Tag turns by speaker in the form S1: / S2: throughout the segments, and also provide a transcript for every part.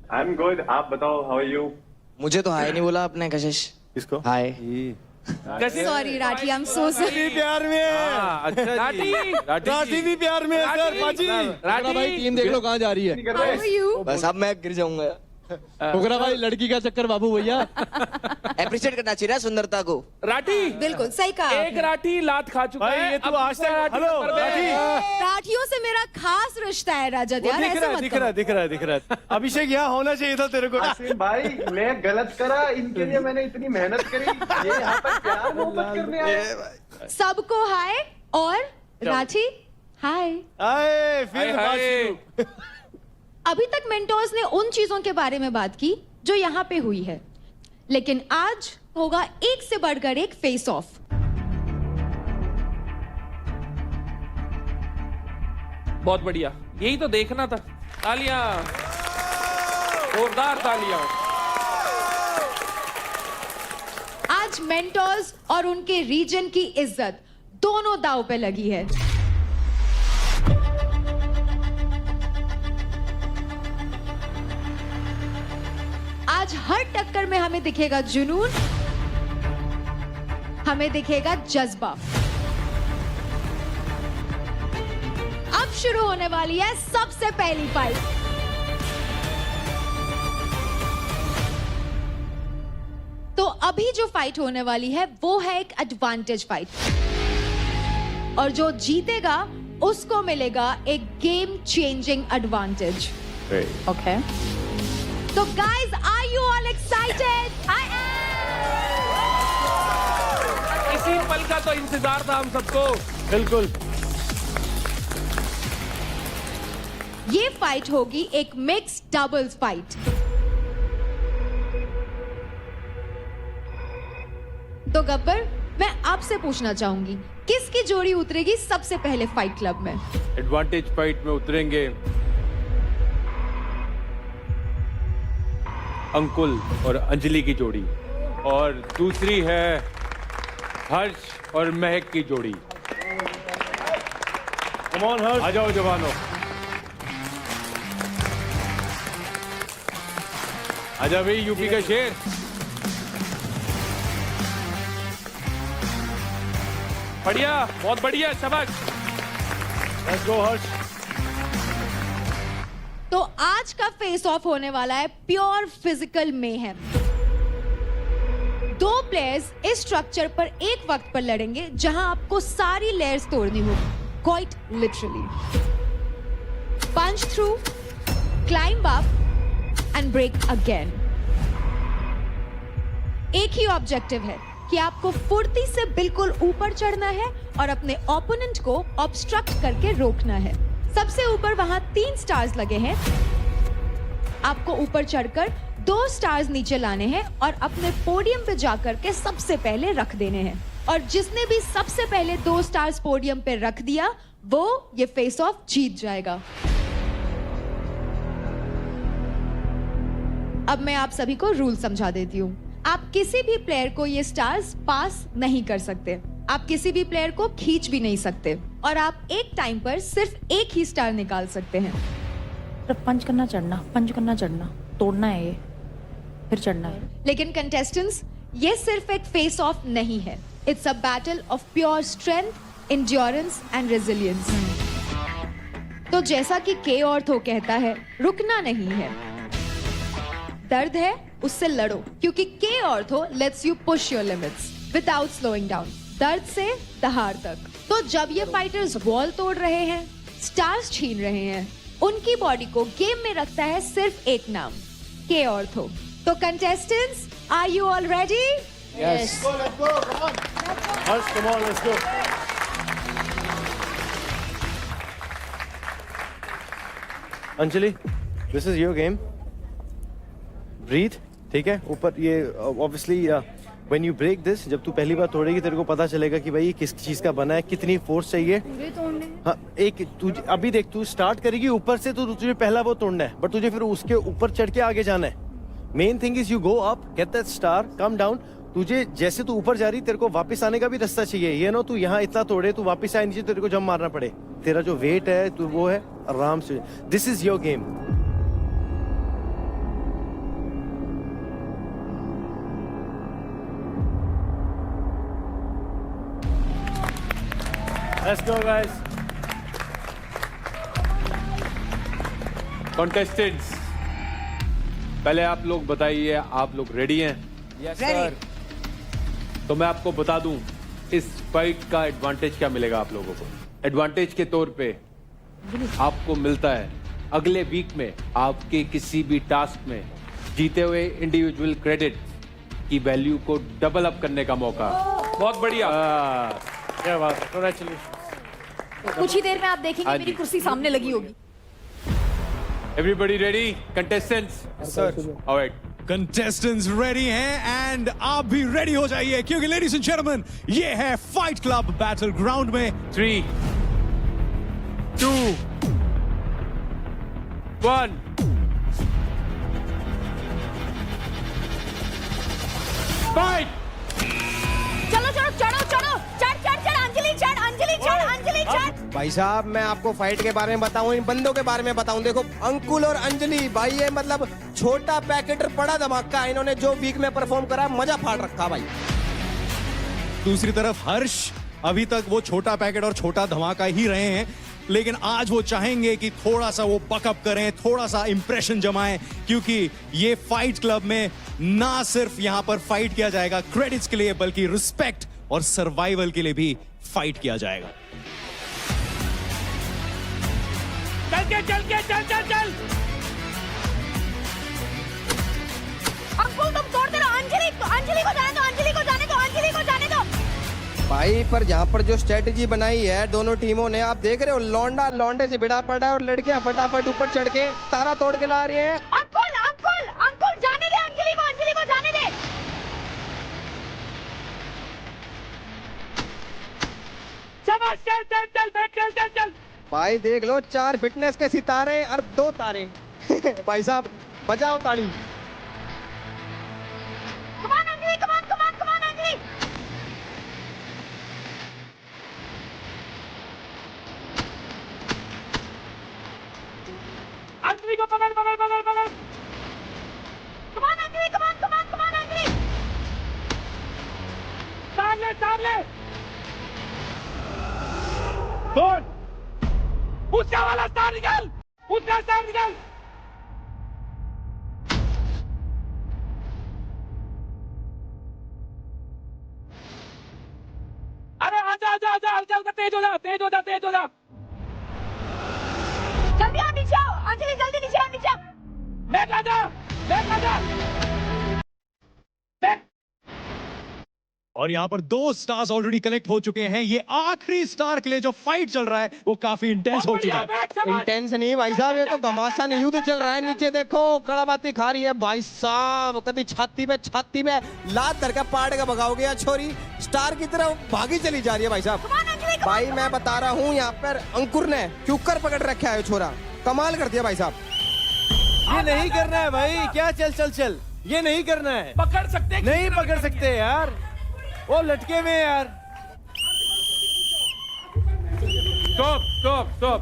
S1: I am good, आप बताओ, how are you?
S2: मुझे तो हाय नहीं बोला आपने कशिश।
S3: किसको?
S2: Hi.
S4: Sorry Rathi, I am so sorry.
S3: प्यार में है।
S5: अच्छा
S6: राठी
S3: राठी भी प्यार में है सर। पाजी
S5: राठी भाई टीम देख लो कहाँ जा रही है।
S4: How are you?
S2: बस अब मैं गिर जाऊंगा।
S5: ठुकरा भाई लड़की का चक्कर बाबू भैया।
S2: अप्रिशिएट करना चाहिए ना सुंदरता को।
S6: राठी
S4: बिल्कुल सही कहा
S6: एक राठी लात खा चुका
S3: भाई
S6: है।
S3: ये तू
S6: अब
S3: आज
S6: दूसरा
S3: तक
S6: राठी
S3: हेलो
S6: कर दे।
S3: राठी
S4: राठियों से मेरा खास रिश्ता है रजत यार,
S3: दिख
S4: ऐसे
S3: रहा है
S4: मत
S3: दिख रहा है
S4: करो।
S3: दिख रहा है दिख रहा है। अभिषेक यहाँ होना चाहिए था तेरे को।
S1: आसिम भाई, मैं गलत करा, इनके लिए मैंने इतनी मेहनत करी, ये यहाँ पर प्यार मोहब्बत करने आए।
S4: सबको हाय और राठी हाय।
S3: आए फिर
S6: हाय,
S3: बात
S6: हाय।
S3: शुरू।
S4: अभी तक मेंटोर्स ने उन चीजों के बारे में बात की जो यहाँ पे हुई है, लेकिन आज होगा एक से बढ़कर एक फेस ऑफ।
S6: बहुत बढ़िया, यही तो देखना था। तालियां, जोरदार तालियां।
S4: आज मेंटोर्स और उनके रीजन की इज्जत दोनों दांव पे लगी है। आज हर टक्कर में हमें दिखेगा जुनून, हमें दिखेगा जज्बा। अब शुरू होने वाली है सबसे पहली फाइट। तो अभी जो फाइट होने वाली है वो है एक एडवांटेज फाइट, और जो जीतेगा उसको मिलेगा एक game changing advantage.
S7: Okay.
S4: So guys, are you all excited? I
S6: इसी पल का तो इंतजार था हम सबको।
S3: बिल्कुल।
S4: am. ये फाइट होगी एक मिक्स डबल्स फाइट। तो गब्बर, मैं आपसे पूछना चाहूंगी, किसकी जोड़ी उतरेगी सबसे पहले फाइट क्लब में?
S5: एडवांटेज फाइट में उतरेंगे अंकुल और अंजलि की जोड़ी, और दूसरी है हर्ष और महक की जोड़ी।
S3: कम ऑन हर्ष।
S5: आ जाओ जवानों, आजा भाई यूपी का शेर।
S6: बढ़िया, बहुत बढ़िया, शाबाश।
S3: लेट्स गो हर्ष।
S4: तो आज का फेस ऑफ होने वाला है प्योर फिजिकल मेहम। दो प्लेयर्स इस स्ट्रक्चर पर एक वक्त पर लड़ेंगे जहां आपको सारी लेयर्स तोड़नी होगी, quite literally. Punch through, climb up and break again. एक ही ऑब्जेक्टिव है कि आपको फुर्ती से बिल्कुल ऊपर चढ़ना है और अपने ओपोनेंट को ऑब्स्ट्रक्ट करके रोकना है। सबसे ऊपर वहां 3 स्टार्स लगे हैं। आपको ऊपर चढ़कर 2 स्टार्स नीचे लाने हैं और अपने पोडियम पे जाकर के सबसे पहले रख देने हैं। और जिसने भी सबसे पहले 2 स्टार्स पोडियम पे रख दिया वो ये फेस ऑफ जीत जाएगा। अब मैं आप सभी को रूल समझा देती हूँ। आप किसी भी प्लेयर को ये स्टार्स पास नहीं कर सकते, आप किसी भी प्लेयर को खींच भी नहीं सकते, और आप एक टाइम पर सिर्फ एक ही स्टार निकाल सकते हैं।
S7: पंच करना चढ़ना, तोड़ना है ये, फिर चढ़ना है।
S4: लेकिन कंटेस्टेंट्स, ये सिर्फ एक फेस ऑफ नहीं है, it's a battle of pure strength, endurance and resilience. तो जैसा कि के ऑर्थो कहता है, रुकना नहीं है, दर्द है उससे लड़ो, क्योंकि के ortho let's you push your limits without slowing down, दर्द से दहाड़ तक। तो जब ये फाइटर्स वॉल तोड़ रहे हैं, स्टार्स छीन रहे हैं, उनकी बॉडी को गेम में रखता है सिर्फ एक नाम, के ऑर्थो। तो contestants, are you all ready?
S3: Yes. Let's go, come on. Harsh, come on, let's go. Anjali, this is your game. Breathe, ठीक है? ऊपर ये obviously when you break this, जब तू पहली बार तोड़ेगी तेरे को पता चलेगा कि भाई ये किस चीज का बना है, कितनी फोर्स चाहिए। हाँ, एक तू अभी देख, तू स्टार्ट करेगी ऊपर से तो तुझे पहला वो तोड़ना है, बट तुझे फिर उसके ऊपर चढ़ के आगे जाना है। Main thing is you go up, get that star, come down. तुझे जैसे तू ऊपर जा रही, तेरे को वापस आने का भी रास्ता चाहिए। ये ना तू यहाँ इतना तोड़े, तू वापस आए नीचे, तेरे को जंप मारना पड़े। तेरा जो वेट है तू वो है आराम से। This is your game. Let's go, guys.
S5: Contestants, पहले आप लोग बताइए, आप लोग रेडी हैं?
S2: Yes sir.
S5: तो मैं आपको बता दूं इस फाइट का एडवांटेज क्या मिलेगा आप लोगों को। एडवांटेज के तौर पे आपको मिलता है अगले वीक में आपके किसी भी टास्क में जीते हुए इंडिविजुअल क्रेडिट की वैल्यू को डबल अप करने का मौका।
S6: बहुत बढ़िया।
S3: क्या बात है, congratulations.
S7: कुछ ही देर में आप देखेंगे
S5: हाँ
S7: मेरी
S5: जी।
S7: कुर्सी सामने लगी होगी।
S5: Everybody ready? Contestants
S3: sir,
S5: alright.
S8: Contestants ready हैं एंड आप भी रेडी हो जाइए क्योंकि लेडीज एंड जेंटलमैन ये है फाइट क्लब बैटल ग्राउंड में
S5: 3, 2, 1 फाइट।
S7: चलो चलो चढ़ो चढ़ो चढ़ चढ़ चढ़ अंजलि चढ़ अंजलि चढ़ अंजलि चढ़।
S2: भाई साहब मैं आपको फाइट के बारे में बताऊं, इन बंदों के बारे में बताऊं। देखो अंकुल और अंजलि भाई, ये मतलब छोटा पैकेट और बड़ा धमाका। इन्होंने जो वीक में परफॉर्म करा मजा फाड़ रखा भाई।
S8: दूसरी तरफ हर्ष अभी तक वो छोटा पैकेट और छोटा धमाका ही रहे हैं, लेकिन आज वो चाहेंगे कि थोड़ा सा वो बकअप करें, थोड़ा सा इंप्रेशन जमाएं, क्योंकि ये फाइट क्लब में ना सिर्फ यहां पर फाइट किया जाएगा क्रेडिट्स के लिए, बल्कि रिस्पेक्ट और सर्वाइवल के लिए भी फाइट किया जाएगा।
S6: चल।
S7: अंकुल तुम तोड़ दे रहे हो। अंजलि को जाने दो, अंजलि को जाने दो, अंजलि को जाने दो।
S2: भाई पर यहाँ पर जो स्ट्रेटेजी बनाई है दोनों टीमों ने, आप देख रहे हो लौंडा लौंडे से भिड़ा पड़ा है और लड़कियां फटाफट ऊपर चढ़ के तारा तोड़ के ला रही हैं।
S7: अंकुल अंकुल अंकुल जाने दे अंजलि को जाने दे।
S6: चल।
S2: भाई देख लो, 4 फिटनेस के सितारे और 2 तारे। भाई साहब बजाओ ताली।
S7: कमान अंजलि, कमान अंजलि।
S6: अंजलि को पकड़।
S7: कमान अंजलि।
S6: तार ले। बोल। उसका वाला तार निकाल। अरे आजा, तेज हो जा।
S7: जल्दी आओ, नीचे आओ अंजलि, जल्दी नीचे आओ।
S6: बैठ आजा।
S8: और यहाँ पर 2 स्टार्स ऑलरेडी कनेक्ट हो चुके हैं। ये आखिरी स्टार के लिए जो फाइट चल रहा है वो काफी इंटेंस हो चुका है।
S2: इंटेंस नहीं भाई साहब, ये तो घमासान युद्ध चल रहा है। नीचे देखो कड़ाबाती खा रही है भाई साहब, कभी छाती में लात धर के पाड़ के भगाओगे या छोरी स्टार की तरफ भागी चली जा रही है भाई साहब। भाई मैं बता रहा हूँ, यहाँ पर अंकुर ने क्यूकर पकड़ रखा है, छोरा कमाल कर दिया भाई साहब।
S3: ये नहीं करना है भाई, क्या चल, ये नहीं करना है।
S6: पकड़ सकते
S3: नहीं पकड़ सकते यार, वो लटके हुए हैं यार।
S5: स्टॉप।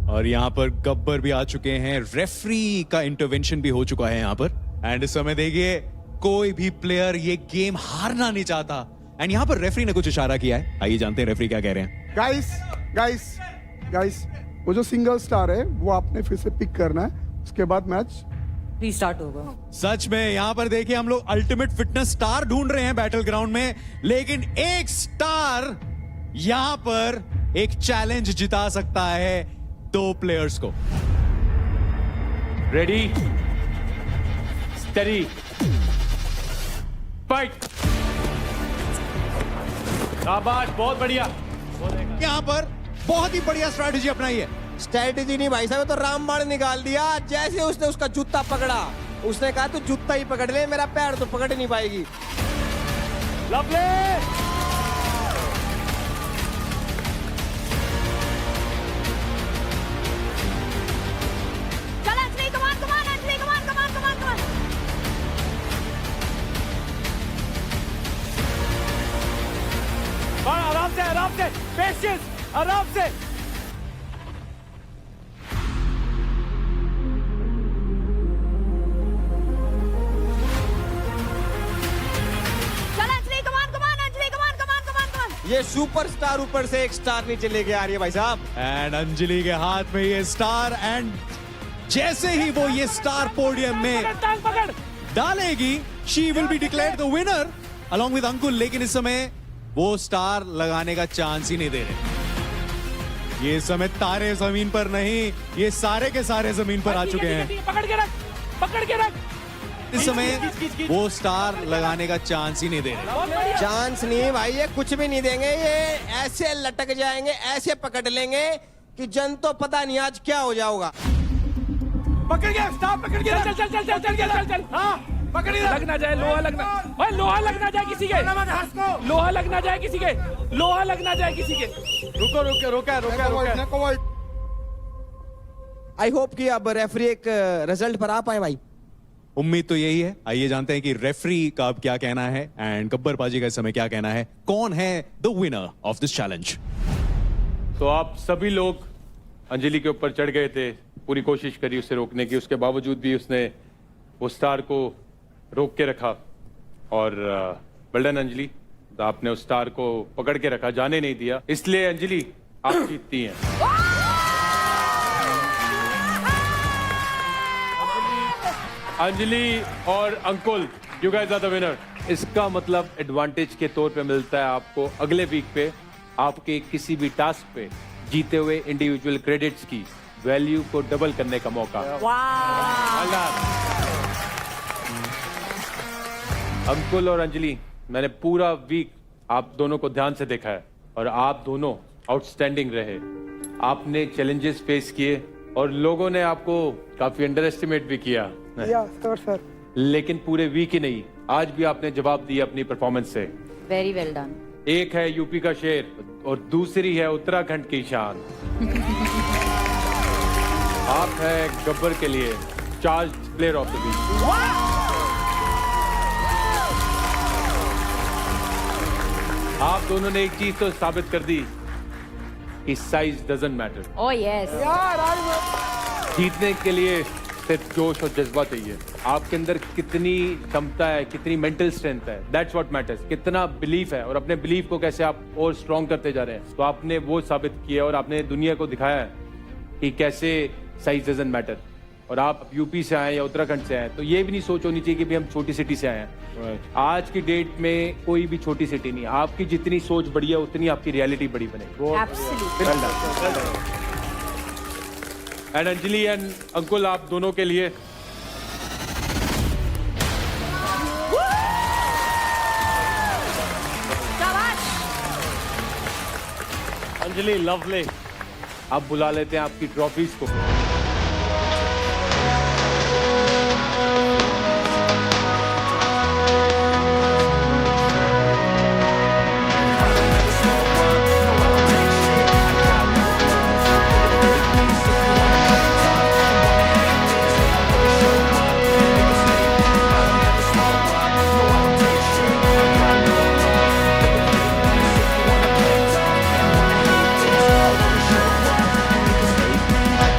S8: और यहाँ पर गब्बर भी आ चुके हैं, रेफरी का इंटरवेंशन भी हो चुका है यहाँ पर। एंड इस समय देखिए कोई भी प्लेयर ये गेम हारना नहीं चाहता। एंड यहाँ पर रेफरी ने कुछ इशारा किया है, आइए जानते हैं रेफरी क्या कह रहे हैं।
S9: गाइस वो जो सिंगल स्टार है वो आपने फिर से पिक करना है, उसके बाद मैच
S7: रीस्टार्ट होगा।
S8: सच में यहाँ पर देखिए हम लोग अल्टीमेट फिटनेस स्टार ढूंढ रहे हैं बैटल ग्राउंड में, लेकिन एक स्टार यहाँ पर एक चैलेंज जिता सकता है 2 प्लेयर्स को।
S5: Ready, study, fight. शाबाश, बहुत बढ़िया।
S8: यहाँ पर बहुत ही बढ़िया स्ट्रैटेजी अपनाई है।
S2: स्ट्रेटेजी नहीं भाई साहब, तो रामबाण निकाल दिया। जैसे उसने उसका जूता पकड़ा, उसने कहा तू जूता ही पकड़ ले, मेरा पैर तो पकड़ नहीं पाएगी।
S5: लवली।
S7: चल अंजलि, कमान अंजलि, कमान।
S5: आराम से, पेशेंस, आराम से।
S7: चल अंजलि, कमान।
S2: ये सुपरस्टार ऊपर से एक स्टार नीचे लेके आ रही है भाई साहब।
S8: एंड अंजलि के हाथ में ये स्टार, एंड जैसे ही वो ये स्टार पोडियम में
S6: टांग पकड़।
S8: डालेगी, she will be declared the winner along with Ankul. लेकिन इस समय वो स्टार लगाने का चांस ही नहीं दे रहे। ये समय तारे जमीन पर नहीं, ये सारे के सारे जमीन पर आ चुके हैं।
S6: पकड़ के रख, पकड़ के रख।
S8: इस समय वो स्टार लगाने का चांस ही नहीं दे रहे।
S2: चांस नहीं भाई, ये कुछ भी नहीं देंगे, ये ऐसे लटक जाएंगे, ऐसे पकड़ लेंगे कि जन तो पता नहीं आज क्या हो जाओगा।
S6: पकड़ के स्टॉप, पकड़ के चल चल चल चल चल चल चल। हाँ पकड़ के लग ना जाए, लोहा लगना, ओए लोहा लग ना जाए किसी के, लोहा लग ना जाए किसी के, लोहा लग ना जाए किसी के।
S3: रुको रुको रोका रोका रोका।
S2: आई होप कि अब रेफरी एक रिजल्ट पर आ पाए भाई।
S8: उम्मीद तो यही है। आइए जानते हैं कि रेफरी का अब क्या कहना है एंड गब्बर पाजी का इस समय क्या कहना है। कौन है the winner of this challenge?
S5: तो आप सभी लोग अंजलि के ऊपर चढ़ गए थे, पूरी कोशिश करी उसे रोकने की, उसके बावजूद भी उसने वो स्टार को रोक के रखा। और वेल डन अंजलि, आपने उस स्टार को पकड़ के रखा, जाने नहीं दिया, इसलिए अंजलि आप जीतती हैं। अंजलि और Ankul, you guys are the winner. इसका मतलब एडवांटेज के तौर पे मिलता है आपको अगले वीक पे आपके किसी भी टास्क पे जीते हुए इंडिविजुअल क्रेडिट्स की वैल्यू को डबल करने का मौका। अंकुल और अंजलि, मैंने पूरा वीक आप दोनों को ध्यान से देखा है और आप दोनों आउटस्टैंडिंग रहे। आपने चैलेंजेस फेस किए और लोगों ने आपको काफी अंडर एस्टिमेट भी किया।
S9: सर
S5: लेकिन पूरे वीक ही नहीं, आज भी आपने जवाब दिया अपनी परफॉर्मेंस से।
S7: Very well done.
S5: एक है यूपी का शेर और दूसरी है उत्तराखंड की शान। आप है गब्बर के लिए charge player of the week. आप दोनों ने एक चीज तो साबित कर दी कि size doesn't matter.
S7: Oh yes.
S5: जीतने के लिए सिर्फ जोश और जज्बा चाहिए। आपके अंदर कितनी क्षमता है, कितनी मेंटल स्ट्रेंथ है, दैट्स व्हाट मैटर्स। कितना बिलीफ है और अपने बिलीफ को कैसे आप और स्ट्रॉन्ग करते जा रहे हैं। तो आपने वो साबित किया और आपने दुनिया को दिखाया है कि कैसे साइज डजंट मैटर। और आप यूपी से आए या उत्तराखंड से आए तो ये भी नहीं सोच होनी चाहिए कि भाई हम छोटी सिटी से आए हैं। आज की डेट में कोई भी छोटी सिटी नहीं। आपकी जितनी सोच बड़ी है उतनी आपकी रियलिटी बड़ी बनेगी। एंड अंजलि एंड अंकुल, आप दोनों के लिए अंजलि लवली, आप बुला लेते हैं आपकी ट्रॉफीज को।